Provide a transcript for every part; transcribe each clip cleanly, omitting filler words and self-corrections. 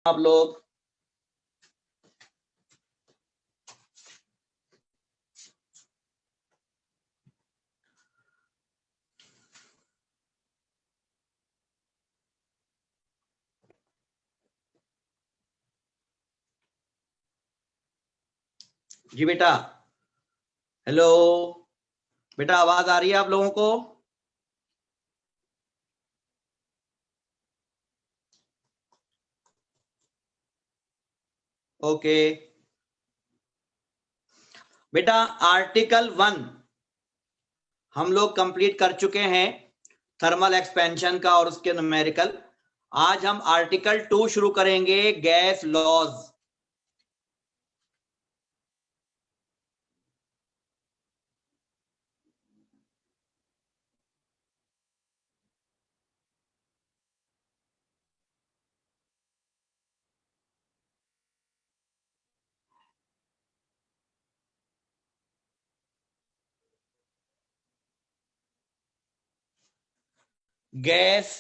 आप लोग? जी बेटा, हेलो बेटा, आवाज आ रही है आप लोगों को? ओके बेटा, आर्टिकल 1 हम लोग कंप्लीट कर चुके हैं, थर्मल एक्सपेंशन का और उसके न्यूमेरिकल। आज हम आर्टिकल 2 शुरू करेंगे, गैस लॉज। गैस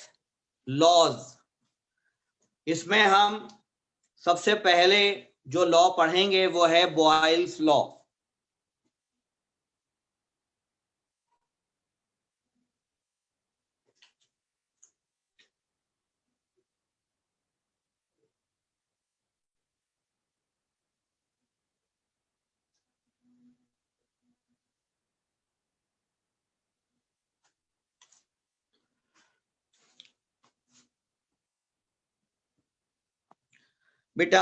लॉज, इसमें हम सबसे पहले जो लॉ पढ़ेंगे वो है बॉयल्स लॉ। बेटा,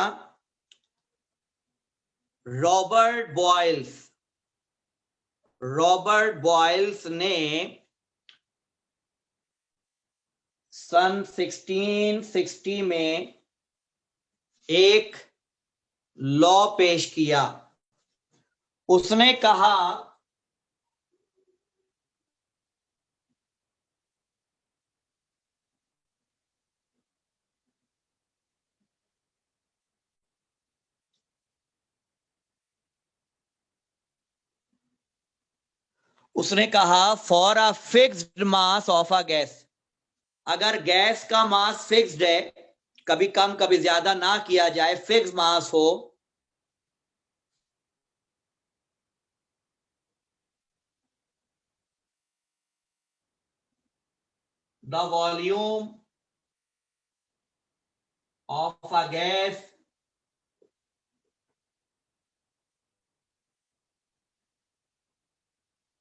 रॉबर्ट बॉयल्स ने सन 1660 में एक लॉ पेश किया। उसने कहा for a fixed mass of a gas, अगर गैस का मास फिक्स्ड है, कभी कम कभी ज्यादा ना किया जाए, फिक्स मास हो, the volume of a gas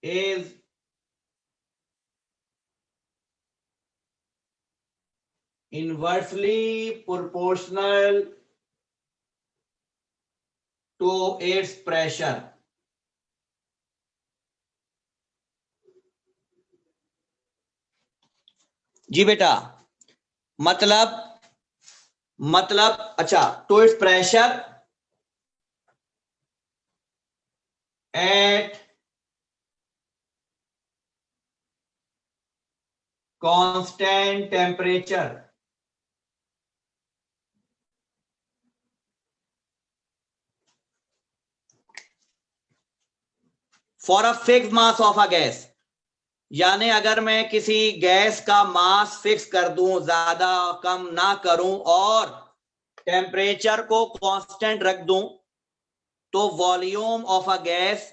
is inversely proportional to its pressure। जी बेटा, मतलब अच्छा, to its pressure at constant temperature. For a fix mass of a gas, यानी अगर मैं किसी गैस का मास फिक्स कर दूं, ज्यादा कम ना करूं और टेम्परेचर को कांस्टेंट रख दूं, तो volume of a gas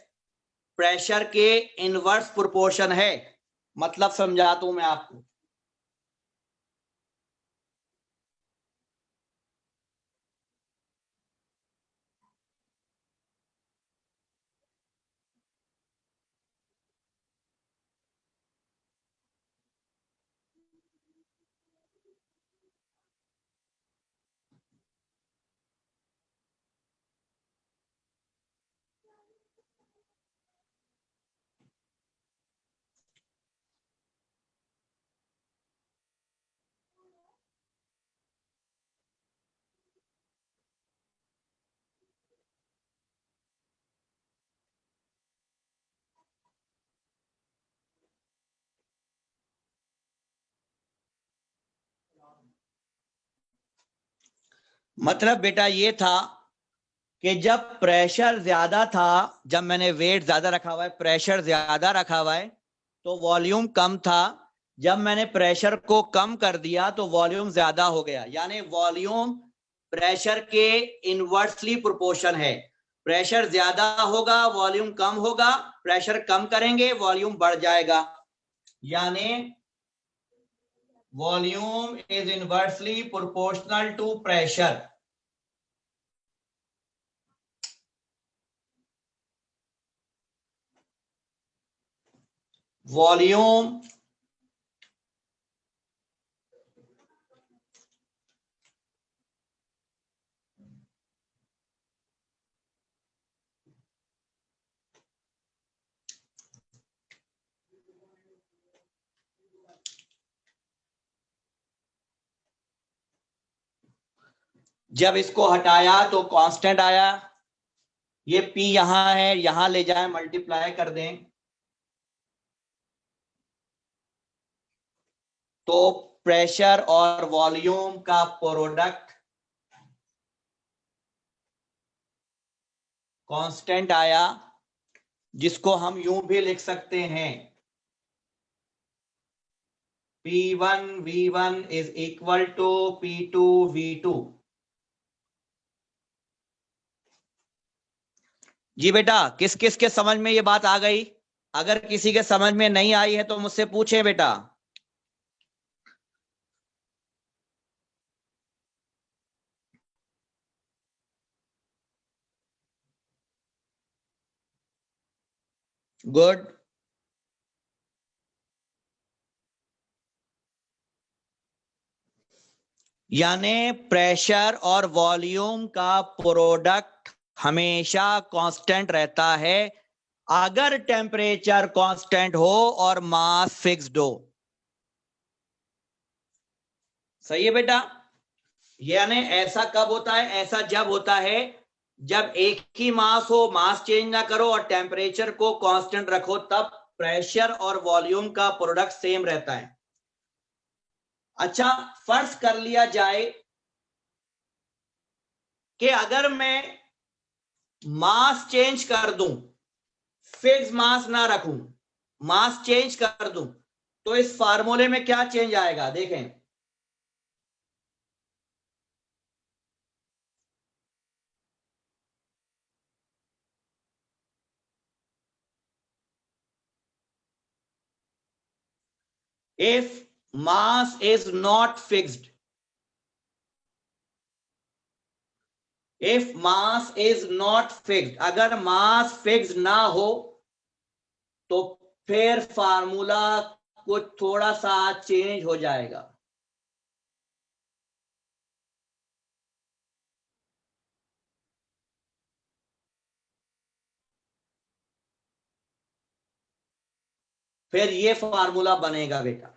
pressure के इनवर्स प्रोपोर्शन है। मतलब समझाता हूं मैं आपको। मतलब बेटा ये था कि जब प्रेशर ज्यादा था, जब मैंने वेट ज्यादा रखा हुआ है, प्रेशर ज्यादा रखा हुआ है, तो वॉल्यूम कम था। जब मैंने प्रेशर को कम कर दिया तो वॉल्यूम ज्यादा हो गया, यानी वॉल्यूम प्रेशर के इनवर्सली प्रोपोर्शन है। प्रेशर ज्यादा होगा वॉल्यूम कम होगा, प्रेशर कम करेंगे वॉल्यूम बढ़ जाएगा, यानी volume is inversely proportional to pressure. Volume जब इसको हटाया तो कांस्टेंट आया, ये P यहां है, यहां ले जाए मल्टीप्लाई कर दें तो प्रेशर और वॉल्यूम का प्रोडक्ट कांस्टेंट आया, जिसको हम यूं भी लिख सकते हैं P1 V1 is equal to P2 V2। जी बेटा, किस किस के समझ में ये बात आ गई? अगर किसी के समझ में नहीं आई है तो मुझसे पूछें बेटा। गुड। यानी प्रेशर और वॉल्यूम का प्रोडक्ट हमेशा कांस्टेंट रहता है अगर टेम्परेचर कांस्टेंट हो और मास फिक्स्ड हो। सही है बेटा? यानी ऐसा कब होता है? ऐसा जब होता है जब एक ही मास हो, मास चेंज ना करो और टेम्परेचर को कांस्टेंट रखो, तब प्रेशर और वॉल्यूम का प्रोडक्ट सेम रहता है। अच्छा, फर्ज कर लिया जाए कि अगर मैं मास चेंज कर दूं, फिक्स मास ना रखूं, मास चेंज कर दूं, तो इस फार्मूले में क्या चेंज आएगा? देखें, if mass is not fixed, if mass is not fixed, अगर मास फिक्स ना हो तो फिर फार्मूला कुछ थोड़ा सा चेंज हो जाएगा। फिर ये फार्मूला बनेगा बेटा।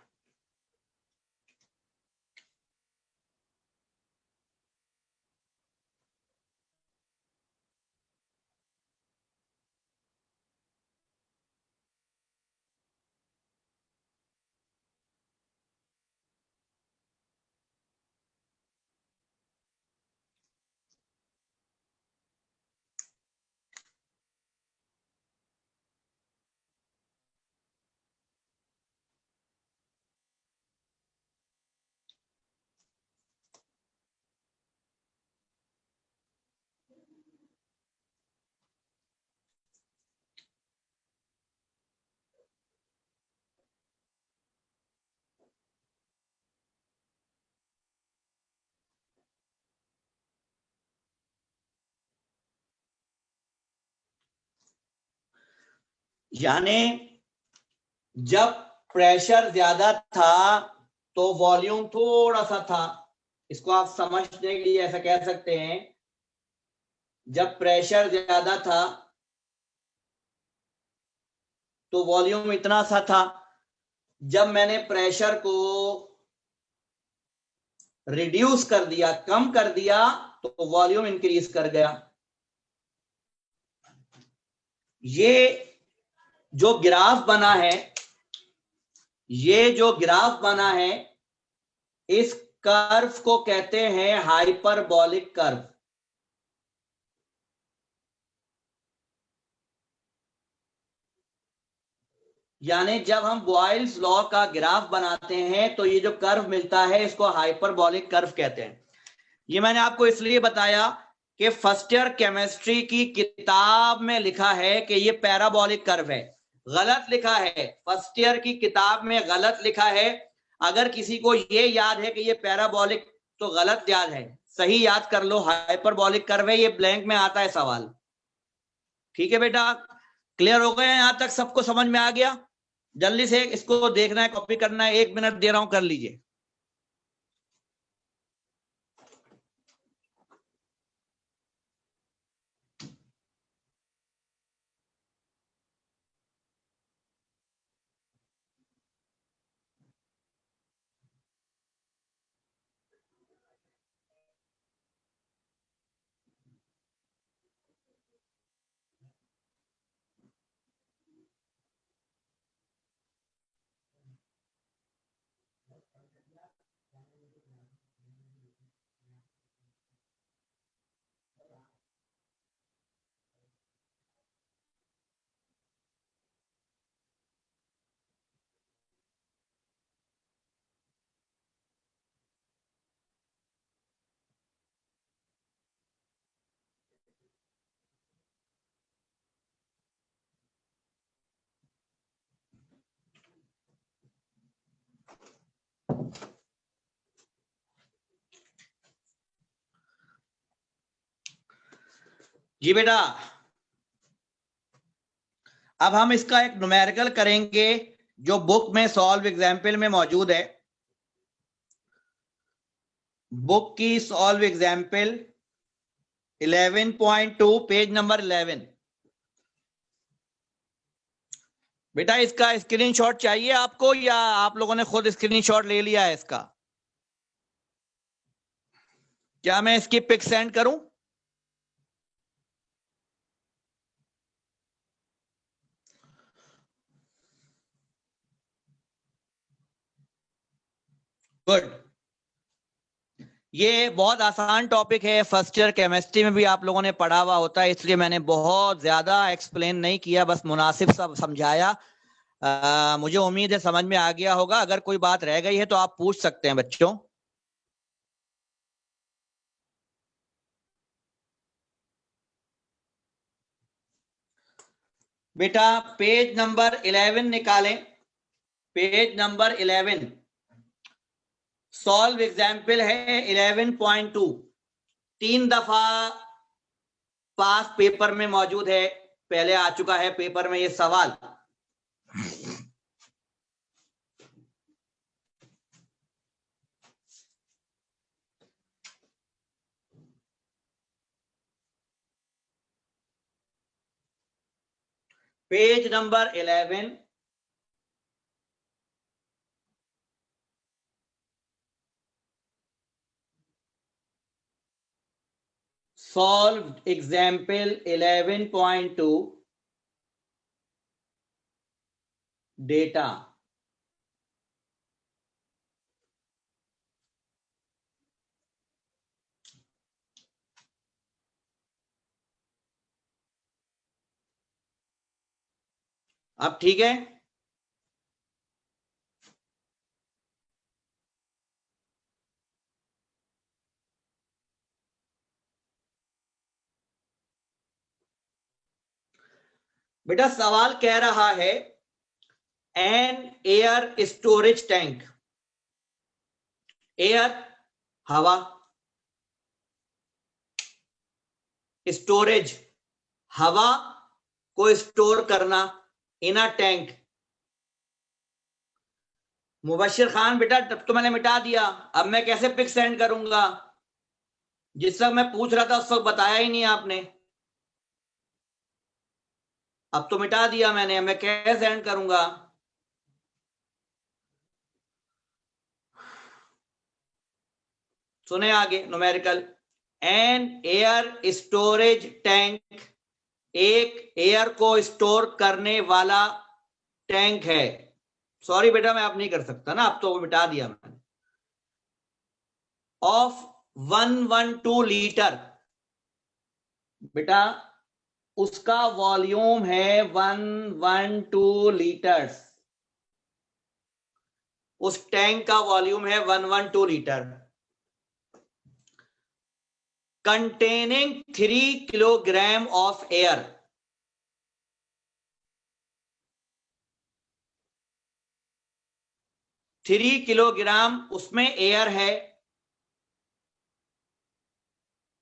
यानी जब प्रेशर ज्यादा था तो वॉल्यूम थोड़ा सा था। इसको आप समझने के लिए ऐसा कह सकते हैं, जब प्रेशर ज्यादा था तो वॉल्यूम इतना सा था। जब मैंने प्रेशर को रिड्यूस कर दिया, कम कर दिया, तो वॉल्यूम इंक्रीज कर गया। ये जो ग्राफ बना है, ये जो ग्राफ बना है, इस कर्व को कहते हैं हाइपरबॉलिक कर्व। यानी जब हम बॉयल्स लॉ का ग्राफ बनाते हैं तो ये जो कर्व मिलता है इसको हाइपरबॉलिक कर्व कहते हैं। ये मैंने आपको इसलिए बताया कि फर्स्ट ईयर केमिस्ट्री की किताब में लिखा है कि ये पैराबोलिक कर्व है, गलत लिखा है। फर्स्ट ईयर की किताब में गलत लिखा है। अगर किसी को ये याद है कि ये पैराबोलिक, तो गलत याद है, सही याद कर लो, हाइपरबोलिक कर्व है। ये ब्लैंक में आता है सवाल। ठीक है बेटा, क्लियर हो गया? यहां तक सबको समझ में आ गया? जल्दी से इसको देखना है, कॉपी करना है, 1 मिनट दे रहा हूं, कर लीजिए। जी बेटा, अब हम इसका एक न्यूमेरिकल करेंगे जो बुक में सॉल्व एग्जाम्पल में मौजूद है। बुक की सॉल्व एग्जाम्पल 11.2 पेज नंबर 11। बेटा इसका स्क्रीनशॉट चाहिए आपको या आप लोगों ने खुद स्क्रीनशॉट ले लिया है इसका? क्या मैं इसकी पिक सेंड करूं? गुड। ये बहुत आसान टॉपिक है, फर्स्ट ईयर केमिस्ट्री में भी आप लोगों ने पढ़ा हुआ होता है, इसलिए मैंने बहुत ज्यादा एक्सप्लेन नहीं किया, बस मुनासिब सा समझाया। मुझे उम्मीद है समझ में आ गया होगा। अगर कोई बात रह गई है तो आप पूछ सकते हैं बच्चों। बेटा पेज नंबर 11 निकालें, पेज नंबर 11 सॉल्व एग्जाम्पल है 11.2। 3 दफा पास पेपर में मौजूद है, पहले आ चुका है पेपर में ये सवाल। Page number 11 solved example 11.2 data। अब ठीक है? बेटा सवाल कह रहा है an air storage tank, air हवा, स्टोरेज हवा को स्टोर करना in a tank. Mubashir Khan बेटा तब तो मैंने मिटा दिया, अब मैं कैसे पिक सेंड करूंगा? जिस वक्त मैं पूछ रहा था उस वक्त बताया ही नहीं आपने। अब तो मिटा दिया मैंने, मैं कैसे सेंड करूंगा? सुने आगे numerical. An air storage tank एक एयर को स्टोर करने वाला टैंक है। सॉरी बेटा मैं अब नहीं कर सकता ना, अब तो मिटा दिया मैंने। ऑफ 112 लीटर, बेटा उसका वॉल्यूम है 112 लीटर्स। उस टैंक का वॉल्यूम है 112 litre. containing 3 kilogram of air. Three kilogram उसमें एयर है,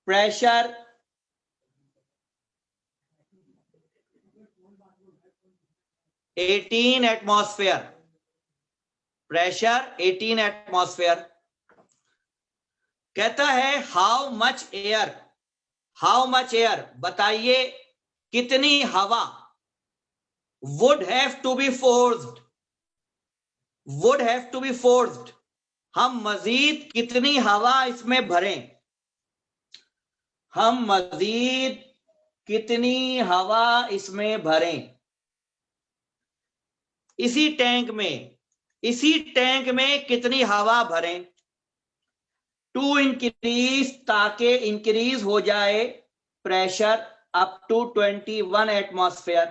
प्रेशर 18 एटमॉस्फेयर, प्रेशर 18 एटमॉस्फेयर। कहता है how much air, how much air, बताइए कितनी हवा, would have to be forced, would have to be forced, हम मजीद कितनी हवा इसमें भरें, हम मजीद कितनी हवा इसमें भरें, इसी टैंक में कितनी हवा भरें, टू इंक्रीज, ताकि इंक्रीज हो जाए pressure up to 21 atmosphere,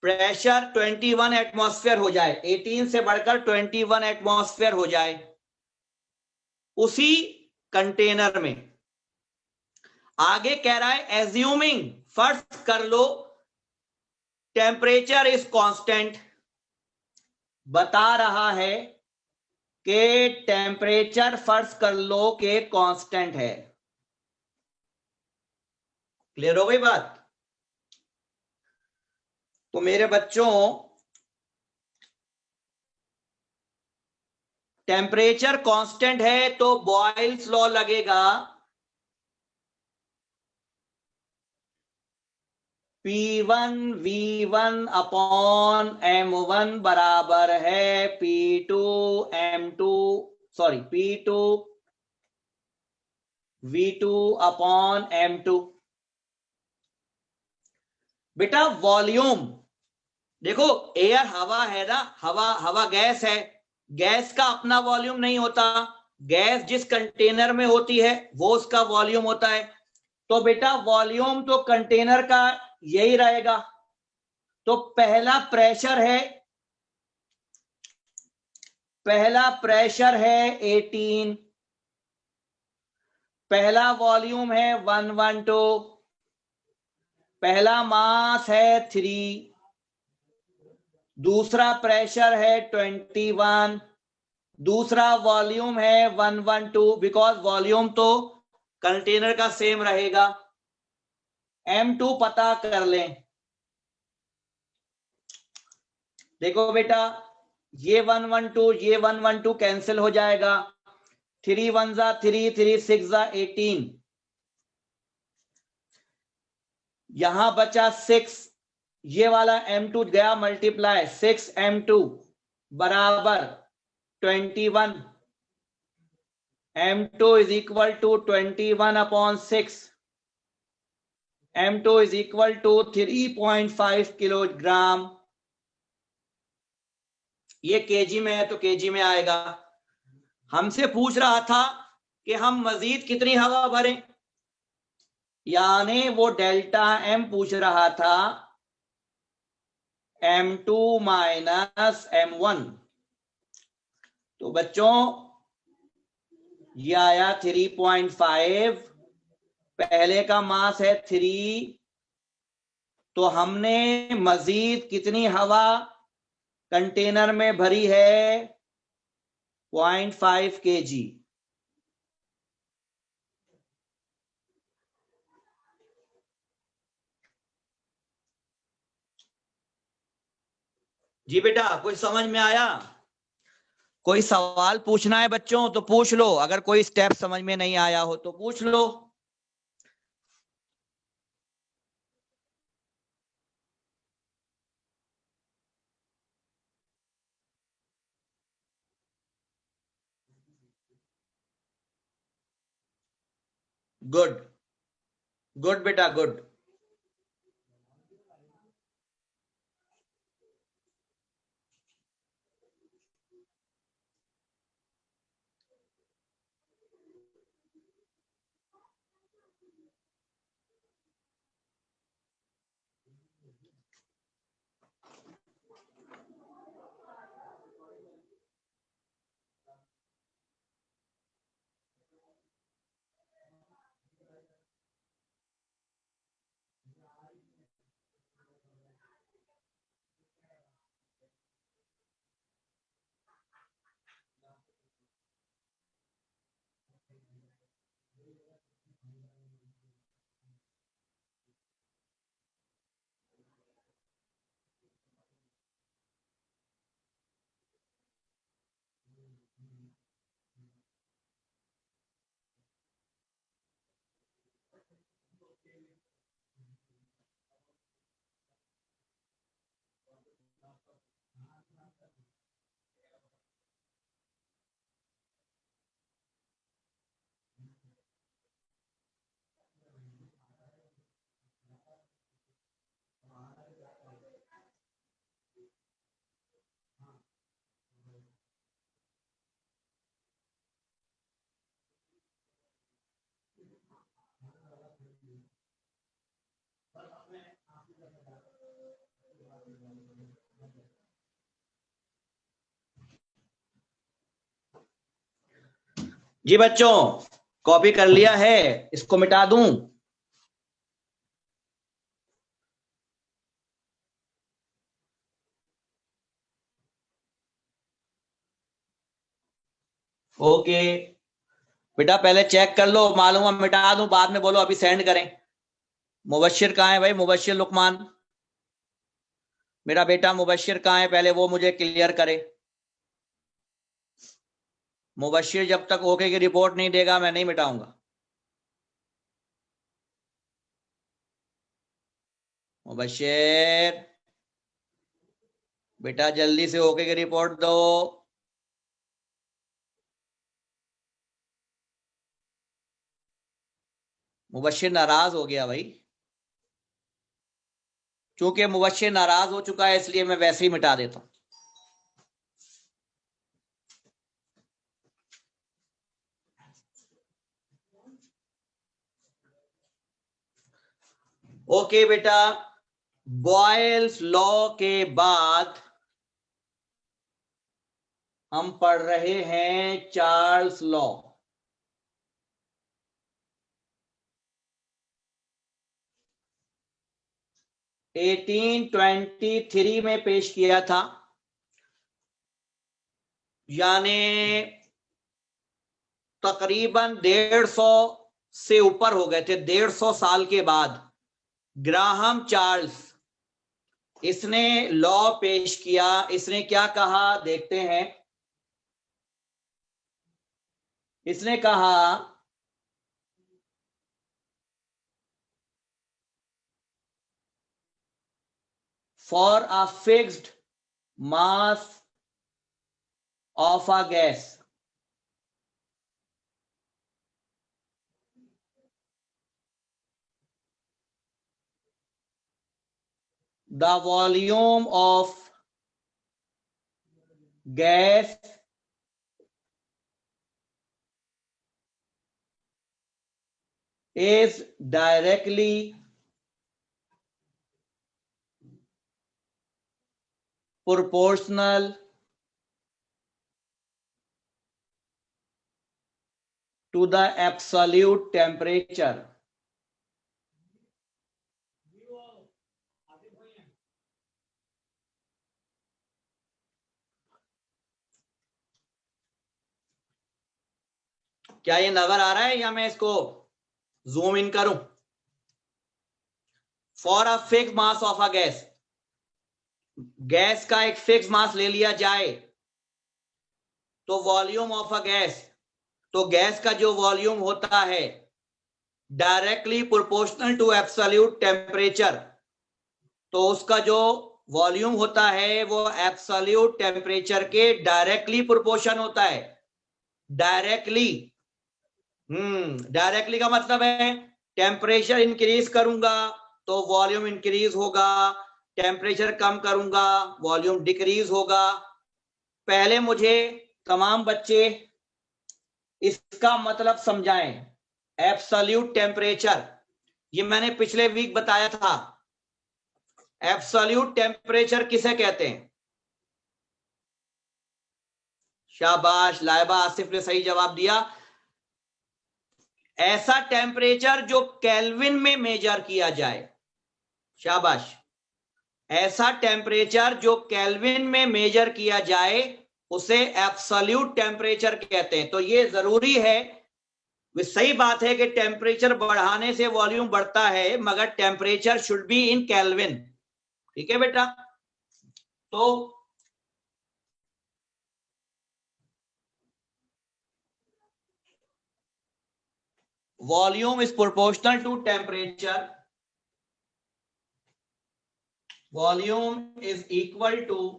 pressure 21 atmosphere हो जाए, 18 से बढ़कर 21 एटमॉस्फेयर हो जाए उसी कंटेनर में। आगे कह रहा है एज्यूमिंग, फर्ज कर लो टेम्परेचर इज कांस्टेंट, बता रहा है कि टेम्परेचर फर्ज कर लो कि कांस्टेंट है। क्लियर हो गई बात? तो मेरे बच्चों टेम्परेचर कांस्टेंट है तो बॉयल्स लॉ लगेगा, P1 V1 अपॉन M1 बराबर है P2 M2, sorry P2 V2 upon M2। बेटा वॉल्यूम देखो, एयर हवा है ना, हवा गैस है, गैस का अपना वॉल्यूम नहीं होता, गैस जिस कंटेनर में होती है वो उसका वॉल्यूम होता है। तो बेटा वॉल्यूम तो कंटेनर का यही रहेगा। तो पहला प्रेशर है 18, पहला वॉल्यूम है 112, पहला मास है 3, दूसरा प्रेशर है 21, दूसरा वॉल्यूम है 112, बिकॉज वॉल्यूम तो कंटेनर का सेम रहेगा। M2 पता कर लें। देखो बेटा ये 112 ये 112 कैंसिल हो जाएगा, 3 1 जा 3, 3 6 जा 18, यहां बचा 6, ये वाला M2 गया मल्टीप्लाई, 6 M2 बराबर 21, M2 is equal to 21 upon 6, M2 is equal to 3.5 kilogram. ये केजी में है तो केजी में आएगा। हमसे पूछ रहा था कि हम मजीद कितनी हवा भरें, यानी वो डेल्टा M पूछ रहा था, M2 माइनस M1। तो बच्चों ये आया 3.5, पहले का मास है 3, तो हमने मजीद कितनी हवा कंटेनर में भरी है 0.5 kg। जी बेटा कुछ समझ में आया? कोई सवाल पूछना है बच्चों तो पूछ लो, अगर कोई स्टेप समझ में नहीं आया हो तो पूछ लो। गुड गुड बेटा गुड। जी बच्चों, कॉपी कर लिया है, इसको मिटा दूं? ओके बेटा, पहले चेक कर लो, मालूम है मिटा दूं, बाद में बोलो अभी सेंड करें। मुबश्शिर कहाँ है भाई? मुबश्शिर लुकमान, मेरा बेटा मुबश्शिर कहाँ है? पहले वो मुझे क्लियर करे। मुबश्शिर जब तक ओके की रिपोर्ट नहीं देगा मैं नहीं मिटाऊंगा। मुबश्शिर बेटा जल्दी से ओके की रिपोर्ट दो। मुबश्शिर नाराज हो गया भाई। चूंकि मुबश्शिर नाराज हो चुका है इसलिए मैं वैसे ही मिटा देता हूं। ओके बेटा, बॉयल्स लॉ के बाद हम पढ़ रहे हैं चार्ल्स लॉ। 1823 में पेश किया था, यानी तकरीबन 150 से ऊपर हो गए थे। 150 साल के बाद ग्राहम चार्ल्स, इसने लॉ पेश किया। इसने क्या कहा देखते हैं। इसने कहा for a fixed mass of a gas, the volume of gas is directly proportional to the absolute temperature. क्या ये नजर आ रहा है या मैं इसको जूम इन करूं? For a fix mass of a gas, gas का एक फिक्स मास ले लिया जाए तो वॉल्यूम ऑफ अ गैस, तो गैस का जो वॉल्यूम होता है directly proportional to absolute temperature, तो उसका जो वॉल्यूम होता है वो एब्सोल्यूट टेम्परेचर के डायरेक्टली प्रोपोर्शन होता है। डायरेक्टली, डायरेक्टली का मतलब है टेम्परेचर इंक्रीज करूंगा तो वॉल्यूम इंक्रीज होगा, टेम्परेचर कम करूंगा वॉल्यूम डिक्रीज होगा। पहले मुझे तमाम बच्चे इसका मतलब समझाएं। एब्सोल्यूट टेम्परेचर, ये मैंने पिछले वीक बताया था। एब्सोल्यूट टेम्परेचर किसे कहते हैं? शाबाश, लाइबा आसिफ ने सही जवाब दिया। ऐसा टेम्परेचर जो केल्विन में मेजर किया जाए। शाबाश, ऐसा टेम्परेचर जो केल्विन में मेजर किया जाए उसे एब्सोल्यूट टेम्परेचर कहते हैं। तो ये जरूरी है, सही बात है कि टेम्परेचर बढ़ाने से वॉल्यूम बढ़ता है, मगर temperature should be in kelvin. ठीक है बेटा? तो volume is proportional to temperature, volume is equal to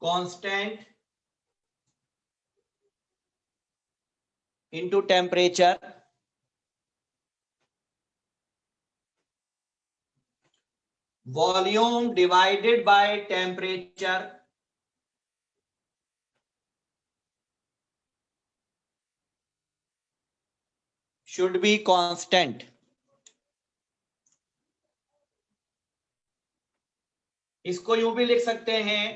constant into temperature, volume divided by temperature should be constant. इसको यूं भी लिख सकते हैं,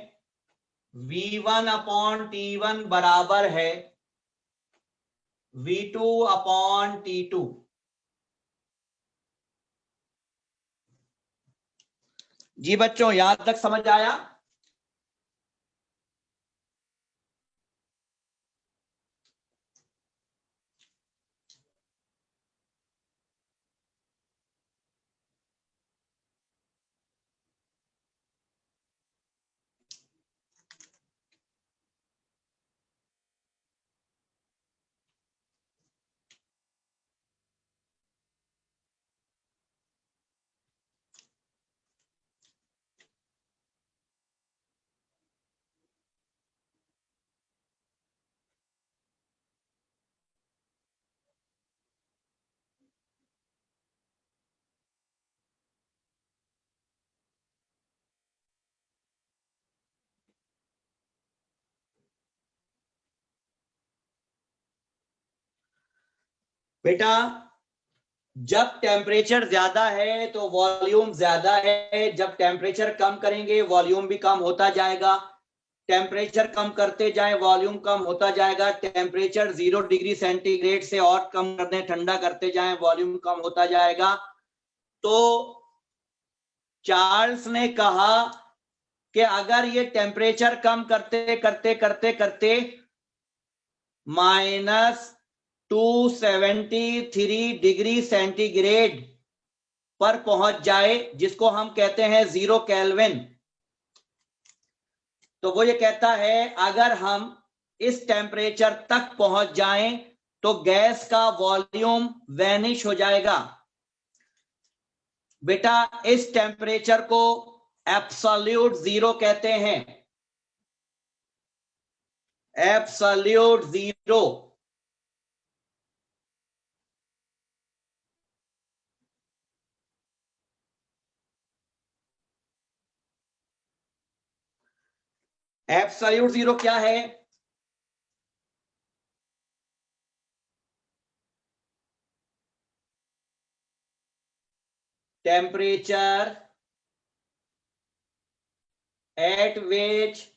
V1 अपॉन T1 बराबर है V2 अपॉन T2। जी बच्चों, यहां तक समझ आया? बेटा, जब टेम्परेचर ज्यादा है तो वॉल्यूम ज्यादा है, जब टेम्परेचर कम करेंगे वॉल्यूम भी कम होता जाएगा, टेम्परेचर कम करते जाए वॉल्यूम कम होता जाएगा, टेम्परेचर 0 डिग्री सेंटीग्रेड से और कम कर दें, ठंडा करते जाए वॉल्यूम कम होता जाएगा। तो चार्ल्स ने कहा कि अगर ये टेम्परेचर कम करते करते करते करते -273 डिग्री सेंटीग्रेड पर पहुंच जाए, जिसको हम कहते हैं 0 केल्विन, तो वो ये कहता है अगर हम इस टेम्परेचर तक पहुंच जाएं तो गैस का वॉल्यूम वैनिश हो जाएगा। बेटा, इस टेम्परेचर को एब्सोल्यूट जीरो कहते हैं, एब्सोल्यूट जीरो। एब्सोल्यूट जीरो क्या है? Temperature at which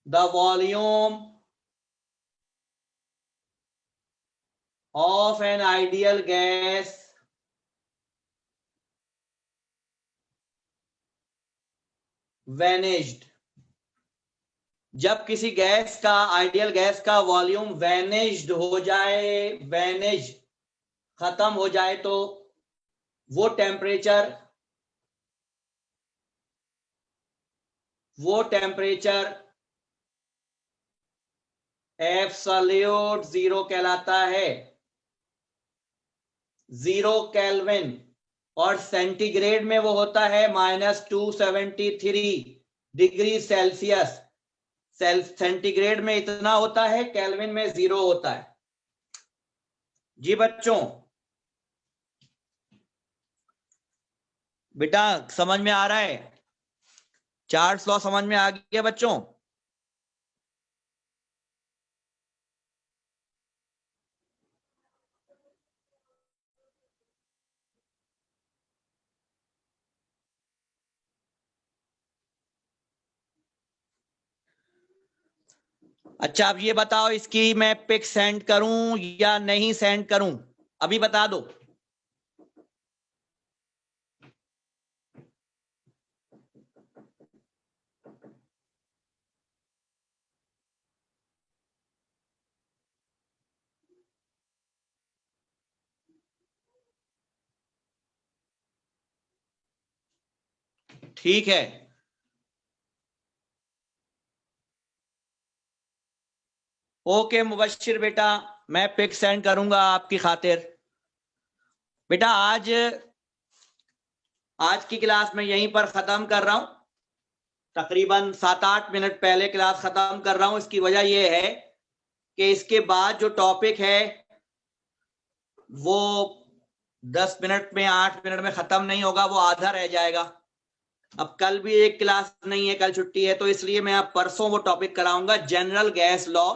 the volume of an ideal gas vanished। जब किसी गैस का, आइडियल गैस का वॉल्यूम वैनिश्ड हो जाए, वैनिश खत्म हो जाए, तो वो टेम्परेचर एब्सोल्यूट जीरो कहलाता है, 0 केल्विन। और सेंटीग्रेड में वो होता है -273 डिग्री सेल्सियस। सेंटीग्रेड में इतना होता है, केल्विन में 0 होता है। जी बच्चों, बेटा समझ में आ रहा है? चार्ल्स लॉ समझ में आ गया बच्चों? अच्छा, अब ये बताओ, इसकी मैं पिक सेंड करूं या नहीं सेंड करूं? अभी बता दो। ठीक है, ओके मुबश्शिर बेटा, मैं पिक सेंड करूंगा आपकी खातिर। बेटा आज की क्लास में यहीं पर खत्म कर रहा हूं, तकरीबन 7-8 मिनट पहले क्लास खत्म कर रहा हूं। इसकी वजह यह है कि इसके बाद जो टॉपिक है वो 10 मिनट में 8 मिनट में खत्म नहीं होगा, वो आधा रह जाएगा। अब कल भी एक क्लास नहीं है, कल छुट्टी है, तो इसलिए मैं अब परसों वो टॉपिक कराऊंगा, general gas law,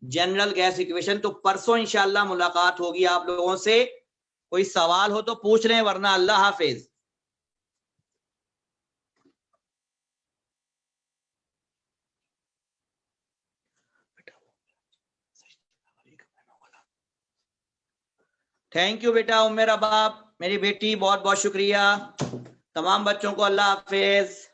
general gas equation. तो परसों इंशाल्लाह मुलाकात होगी आप लोगों से। कोई सवाल हो तो पूछ लें, वरना अल्लाह हाफिज। थैंक यू बेटा उम्मे रबाब, मेरी बेटी, बहुत बहुत शुक्रिया। तमाम बच्चों को अल्लाह हाफिज।